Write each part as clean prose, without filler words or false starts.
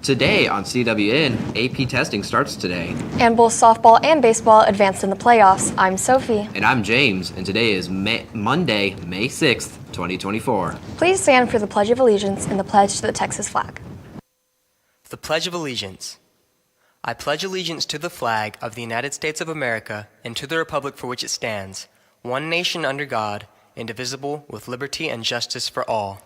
Today on CWN, AP testing starts today. And both softball and baseball advanced in the playoffs. I'm Sophie. And I'm James, and today is Monday, May 6th, 2024. Please stand for the Pledge of Allegiance and the pledge to the Texas flag. The Pledge of Allegiance. I pledge allegiance to the flag of the United States of America and to the republic for which it stands, one nation under God, indivisible, with liberty and justice for all.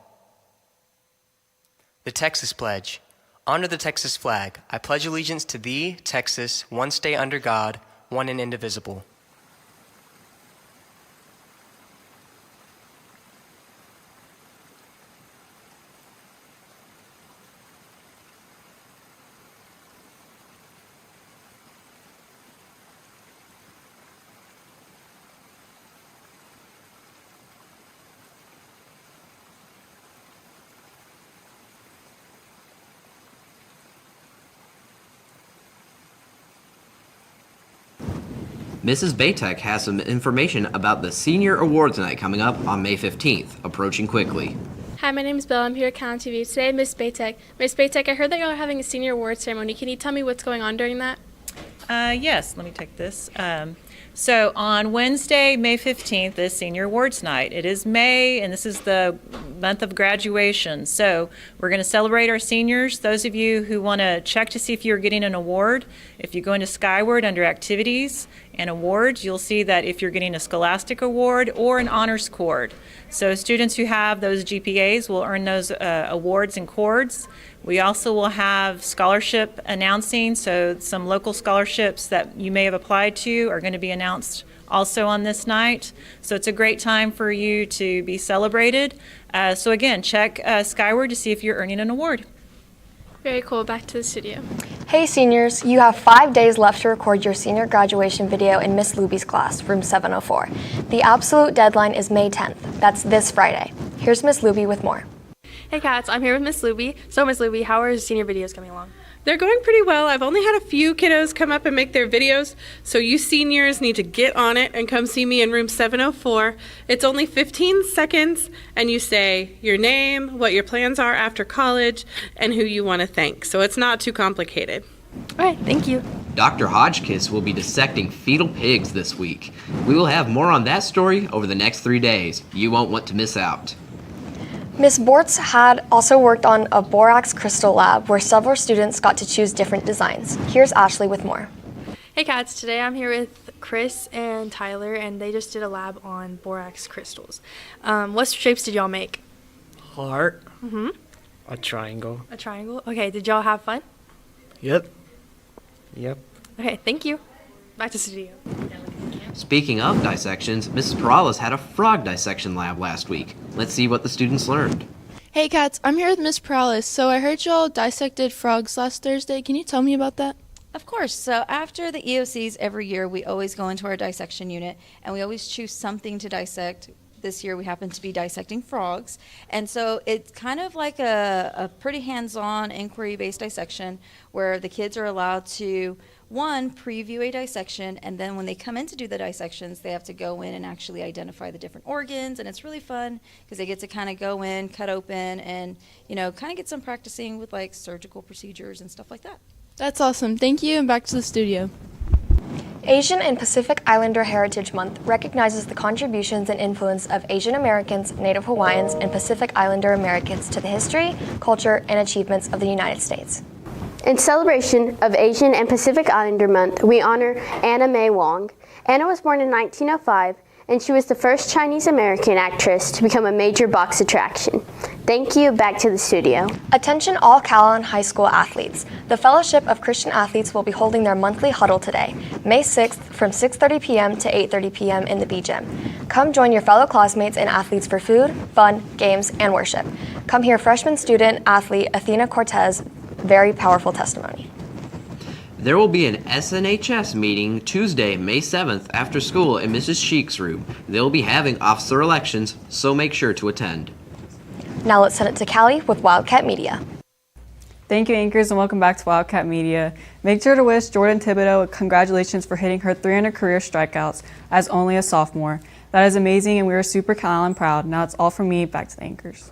The Texas Pledge. Under the Texas flag, I pledge allegiance to thee, Texas, one state under God, one and indivisible. Mrs. Batek has some information about the Senior Awards Night coming up on May 15th, approaching quickly. Hi, my name is Bill. I'm here at Calallen TV. Today, Miss Batek. Miss Batek, I heard that y'all are having a senior awards ceremony. Can you tell me what's going on during that? Yes, let me take this. So on Wednesday, May 15th is Senior Awards Night. It is May, and this is the month of graduation. So we're going to celebrate our seniors. Those of you who want to check to see if you're getting an award, if you go into Skyward under Activities and Awards, you'll see that if you're getting a Scholastic Award or an Honors Cord. So students who have those GPAs will earn those awards and cords. We also will have scholarship announcing, so some local scholarships that you may have applied to are going to be announced also on this night. So it's a great time for you to be celebrated. So again, check Skyward to see if you're earning an award. Very cool. Back to the studio. Hey seniors, you have 5 days left to record your senior graduation video in Miss Luby's class, room 704. The absolute deadline is May 10th. That's this Friday. Here's Miss Luby with more. Hey, Cats. I'm here with Miss Luby. So, Miss Luby, how are senior videos coming along? They're going pretty well. I've only had a few kiddos come up and make their videos, so you seniors need to get on it and come see me in room 704. It's only 15 seconds, and you say your name, what your plans are after college, and who you want to thank. So it's not too complicated. All right, thank you. Dr. Hodgkiss will be dissecting fetal pigs this week. We will have more on that story over the next 3 days. You won't want to miss out. Ms. Bortz had also worked on a borax crystal lab where several students got to choose different designs. Here's Ashley with more. Hey, Cats. Today I'm here with Chris and Tyler, and they just did a lab on borax crystals. What shapes did y'all make? Heart. A triangle. A triangle? Okay, did y'all have fun? Yep. Okay, thank you. Back to studio. Speaking of dissections, Mrs. Perales had a frog dissection lab last week. Let's see what the students learned. Hey Cats, I'm here with Miss Perales. So I heard y'all dissected frogs last Thursday. Can you tell me about that? Of course. So after the EOCs every year, we always go into our dissection unit and we always choose something to dissect. This year we happen to be dissecting frogs. And so it's kind of like a pretty hands-on inquiry-based dissection where the kids are allowed to preview a dissection, and then when they come in to do the dissections, they have to go in and actually identify the different organs, and it's really fun because they get to kind of go in, cut open, and kind of get some practicing with like surgical procedures and stuff like that. That's awesome. Thank you, and back to the studio. Asian and Pacific Islander Heritage Month recognizes the contributions and influence of Asian Americans, Native Hawaiians, and Pacific Islander Americans to the history, culture, and achievements of the United States. In celebration of Asian and Pacific Islander Month, we honor Anna May Wong. Anna was born in 1905, and she was the first Chinese American actress to become a major box attraction. Thank you. Back to the studio. Attention all Calallen High School athletes. The Fellowship of Christian Athletes will be holding their monthly huddle today, May 6th from 6:30 p.m. to 8:30 p.m. in the B Gym. Come join your fellow classmates and athletes for food, fun, games, and worship. Come hear freshman student athlete Athena Cortez very powerful testimony. There will be an SNHS meeting Tuesday, May 7th after school in Mrs. Sheik's room. They'll be having officer elections, so make sure to attend. Now let's send it to Callie with Wildcat Media. Thank you, anchors, and welcome back to Wildcat Media. Make sure to wish Jordan Thibodeau congratulations for hitting her 300 career strikeouts as only a sophomore. That is amazing, and we are super Calallen proud. Now it's all from me. Back to the anchors.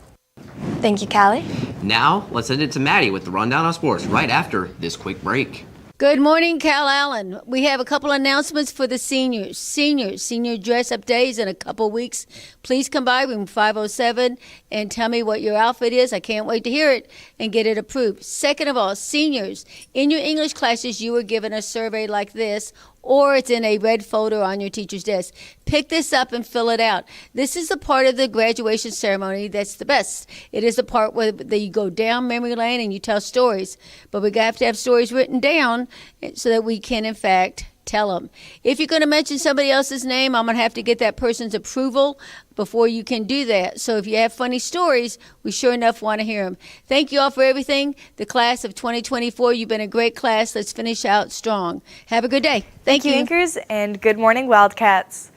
Thank you, Callie. Now, let's send it to Maddie with the rundown on sports right after this quick break. Good morning, Calallen. We have a couple announcements for the seniors. Senior dress-up days in a couple weeks. Please come by room 507 and tell me what your outfit is. I can't wait to hear it and get it approved. Second of all, seniors, in your English classes, you were given a survey like this, or it's in a red folder on your teacher's desk. Pick this up and fill it out. This is the part of the graduation ceremony that's the best. It is the part where you go down memory lane and you tell stories. But we have to have stories written down so that we can, in fact, tell them. If you're going to mention somebody else's name, I'm going to have to get that person's approval before you can do that. So if you have funny stories, we sure enough want to hear them. Thank you all for everything. The class of 2024, you've been a great class. Let's finish out strong. Have a good day. Thank you. Anchors, and good morning, Wildcats.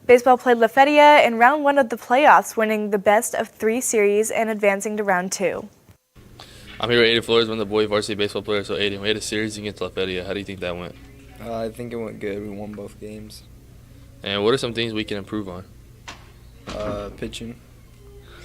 Baseball played La Feria in round 1 of the playoffs, winning the best of 3 series and advancing to round 2. I'm here with Aiden Flores, one of the boy varsity baseball players. So Aiden, we had a series against La Feria. How do you think that went? I think it went good. We won both games. And what are some things we can improve on? Pitching.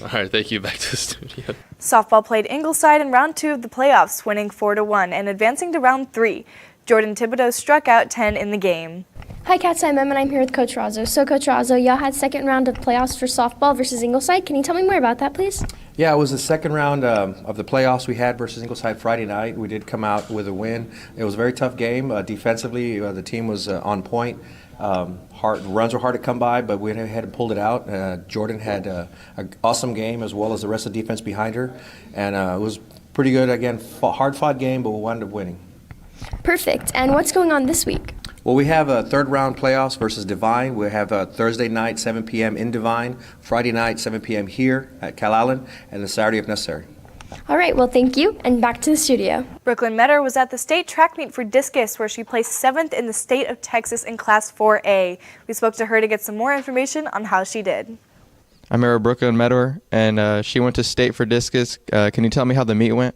All right, thank you. Back to the studio. Softball played Ingleside in round 2 of the playoffs, winning 4-1 and advancing to round 3. Jordan Thibodeau struck out 10 in the game. Hi, Cats, I'm Em, and I'm here with Coach Razzo. So, Coach Razzo, y'all had second round of playoffs for softball versus Ingleside. Can you tell me more about that, please? Yeah, it was the second round of the playoffs we had versus Ingleside Friday night. We did come out with a win. It was a very tough game. Defensively, the team was on point. Runs were hard to come by, but we went ahead and pulled it out. Jordan had an awesome game, as well as the rest of the defense behind her. And it was pretty good. Again, hard-fought game, but we wound up winning. Perfect. And what's going on this week? Well, we have a third round playoffs versus Divine. We have Thursday night, 7 p.m. in Divine, Friday night, 7 p.m. here at Calallen, and the Saturday if necessary. All right, well, thank you, and back to the studio. Brooklyn Metter was at the state track meet for discus, where she placed 7th in the state of Texas in Class 4A. We spoke to her to get some more information on how she did. I'm here with Brooklyn Metter, and she went to state for discus. Can you tell me how the meet went?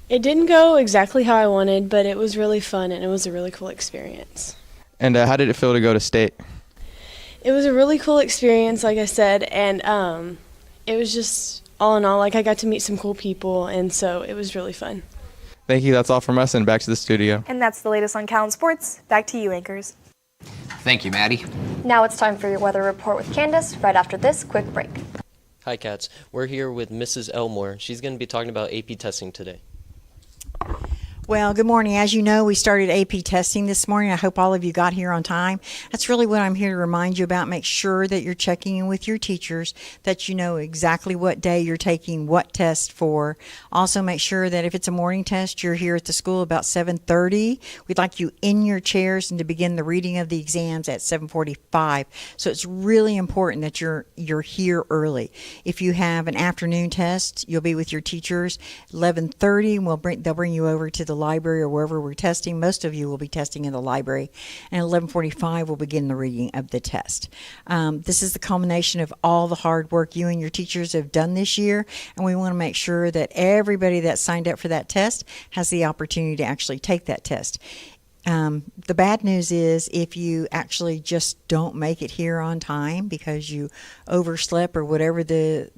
It didn't go exactly how I wanted, but it was really fun and it was a really cool experience. And how did it feel to go to state? It was a really cool experience, like I said, and it was just all in all, like I got to meet some cool people, and so it was really fun. Thank you. That's all from us, and back to the studio. And that's the latest on Calallen Sports. Back to you, Anchors. Thank you, Maddie. Now it's time for your weather report with Candace right after this quick break. Hi, Cats. We're here with Mrs. Elmore. She's going to be talking about AP testing today. Well, good morning. As you know, we started AP testing this morning. I hope all of you got here on time. That's really what I'm here to remind you about. Make sure that you're checking in with your teachers, that you know exactly what day you're taking what test for. Also, make sure that if it's a morning test, you're here at the school about 7:30. We'd like you in your chairs and to begin the reading of the exams at 7:45. So it's really important that you're here early. If you have an afternoon test, you'll be with your teachers 11:30, and they'll bring you over to the library or wherever we're testing. Most of you will be testing in the library, and at 11:45 we'll begin the reading of the test. This is the culmination of all the hard work you and your teachers have done this year, and we want to make sure that everybody that signed up for that test has the opportunity to actually take that test. The bad news is if you actually just don't make it here on time because you overslept or whatever the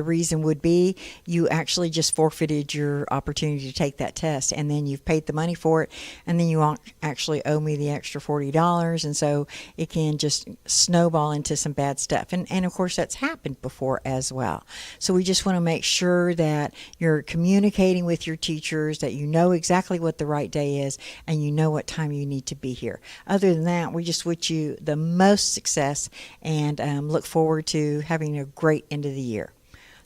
reason would be, you actually just forfeited your opportunity to take that test, and then you've paid the money for it, and then you actually owe me the extra $40, and so it can just snowball into some bad stuff. And of course, that's happened before as well. So we just want to make sure that you're communicating with your teachers, that you know exactly what the right day is, and you know what time you need to be here. Other than that, we just wish you the most success and look forward to having a great end of the year.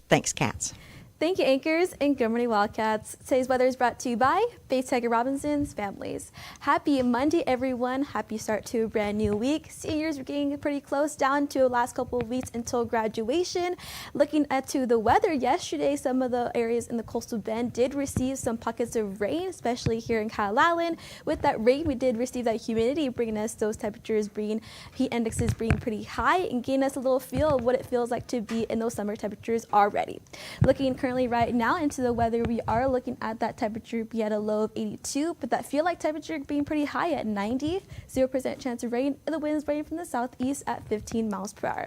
Thanks, Cats. Thank you, Anchors, and good morning, Wildcats. Today's weather is brought to you by Faith Tiger Robinson's Families. Happy Monday, everyone. Happy start to a brand new week. Seniors are getting pretty close down to the last couple of weeks until graduation. Looking at the weather yesterday, some of the areas in the coastal bend did receive some pockets of rain, especially here in Calallen. With that rain, we did receive that humidity, bringing us those temperatures, heat indexes being pretty high, and getting us a little feel of what it feels like to be in those summer temperatures already. Looking currently right now into the weather, we are looking at that temperature be at a low of 82, but that feel like temperature being pretty high at 90, 0% chance of rain, and the winds blowing from the southeast at 15 miles per hour.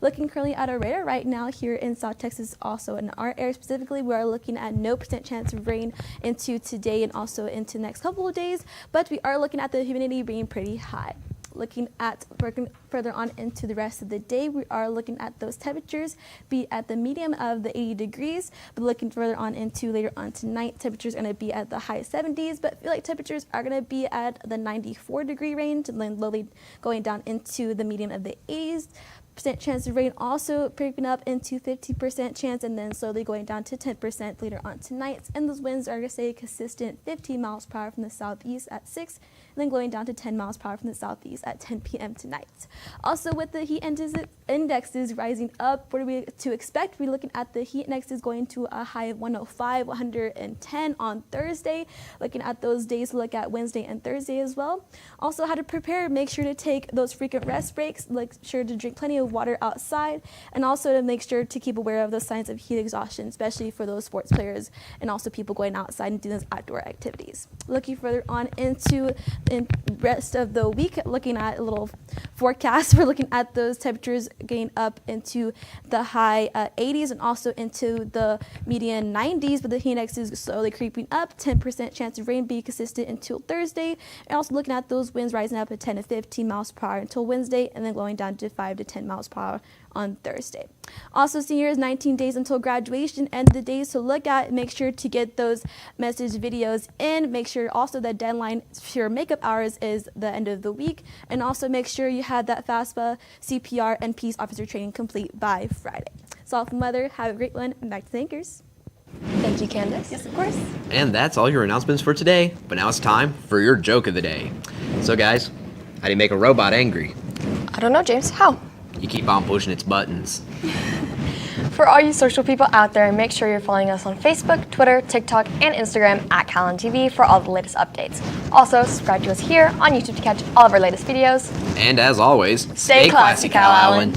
Looking currently at our radar right now here in South Texas, also in our area specifically, we are looking at no % chance of rain into today and also into the next couple of days, but we are looking at the humidity being pretty high. Looking at working further on into the rest of the day, we are looking at those temperatures be at the medium of the 80 degrees, but looking further on into later on tonight, temperatures are going to be at the high 70s, but feel like temperatures are going to be at the 94 degree range and then slowly going down into the medium of the 80s. % chance of rain also picking up into 50% chance and then slowly going down to 10% later on tonight. And those winds are going to stay consistent 15 miles per hour from the southeast at 6 and then going down to 10 miles per hour from the southeast at 10 p.m. tonight. Also with the heat indexes rising up, what are we to expect? We're looking at the heat indexes going to a high of 105, 110 on Thursday. Looking at those days to look at Wednesday and Thursday as well. Also how to prepare, make sure to take those frequent rest breaks, make sure to drink plenty of water outside, and also to make sure to keep aware of those signs of heat exhaustion, especially for those sports players and also people going outside and doing those outdoor activities. Looking further on into the rest of the week, looking at a little forecast, we're looking at those temperatures getting up into the high 80s and also into the median 90s, but the heat index is slowly creeping up. 10% chance of rain be consistent until Thursday, and also looking at those winds rising up at 10 to 15 miles per hour until Wednesday, and then going down to 5 to 10 miles per hour on Thursday. Also, seniors, 19 days until graduation, and the days to look at, make sure to get those message videos in. Make sure also the deadline for your makeup hours is the end of the week, and also make sure you had that FAFSA, CPR, and peace officer training complete by Friday. So, all from Mother, have a great one, and back to the anchors. Thank you, Candace. Yes, of course. And that's all your announcements for today, but now it's time for your joke of the day. So guys, how do you make a robot angry? I don't know, James. How? You keep on pushing its buttons. For all you social people out there, make sure you're following us on Facebook, Twitter, TikTok, and Instagram at Calallen TV for all the latest updates. Also, subscribe to us here on YouTube to catch all of our latest videos. And as always, Stay classy, Calallen.